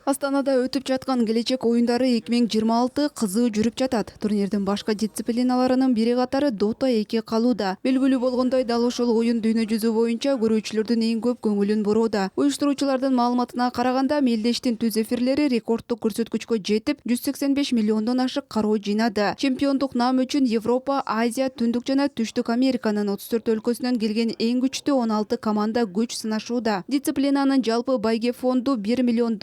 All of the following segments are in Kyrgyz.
Астанада өтүп жаткан келечек оюндары 2026 кызуу жүрүп жатат. Турнирдин башка дисциплиналарынын бири катары Dota 2 калууда. Белгилүү болгондой, дал ошол оюн дүйнө жүзү боюнча көрүүчүлөрдүн эң көп көңүлүн бурууда. Уюштуруучулардын маалыматына караганда, мелдештин түз эфирлери рекорддук көрсөткүчкө жетип, 185 миллиондон ашык кароо жыйнады. Чемпиондук наам үчүн Европа, Азия, Түндүк жана Түштүк Американын 34 өлкөсүнөн келген эң күчтүү 16 команда күч сынашууда. Дисциплинанын жалпы байге фонду $1 миллион.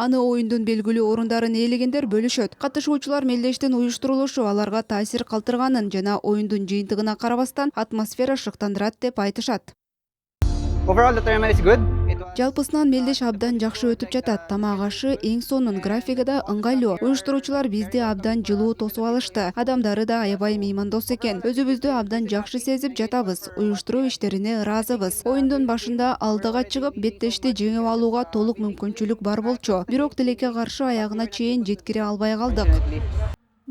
Аны оюндун белгилүү орундарын ээлегендер бөлүшөт. Катышуучулар мелдештин уюштурулушу аларга таасир калтырганын жана оюндун жыйынтыгына карабастан атмосфера шыктандырат деп айтышат. Overall, the tournament is good. Жалпысынан мелдеш абдан жакшы өтүп жатат. Тамак ашы эң сонун, графиги да ыңгайлуу. Уюштуруучулар бизди абдан жылуу тосуп алышты. Адамдары да аябай меймандос экен. Өзүбүздү абдан жакшы сезип жатабыз. Уюштуруу иштерине ыраазыбыз. Оюндун башында алдыга чыгып, беттешти жеңип алууга толук мүмкүнчүлүк бар болчу. Бирок тилекке каршы аягына чейин жеткире албай калдык.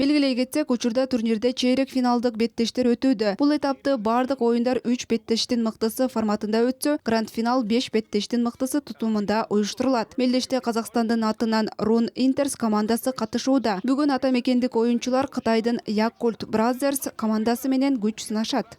Белгилей кетсек, учурда турнирде чейрек финалдык беттештер өтүүдө. Бул этапты бардык оюндар 3 беттештин мыктысы форматында өтсө, гранд финал 5 беттештин мыктысы тутумунда уюштурулат. Мелдеште Казакстандын атынан Run Интерс командасы катышууда. Бүгүн ата мекендик оюнчулар Кытайдын Yakult Brothers командасы менен күч сынашат.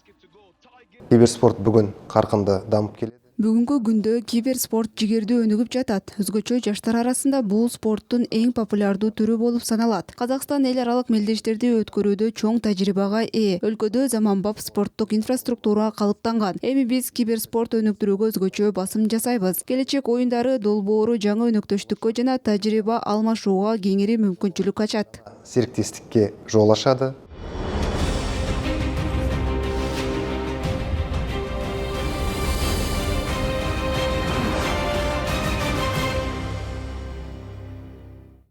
Киберспорт бүгүн каркынды дамып келет. Бүгүнкү күндө киберспорт жигердүү өнүгүп жатат. Өзгөчө жаштар арасында бул спорттун эң популярдуу түрү болуп саналат. Казакстан эл аралык мелдештерди өткөрүүдө чоң тажрыйбага ээ. Өлкөдө заманбап спорттук инфраструктура калыптанган. Эми биз киберспорт өнүктүрүүгө өзгөчө басым жасайбыз. Келечек оюндары долбоору жаңы өнөктөштүккө жана тажрыйба алмашууга кеңири мүмкүнчүлүк ачат. Сериктестикке жол ачады.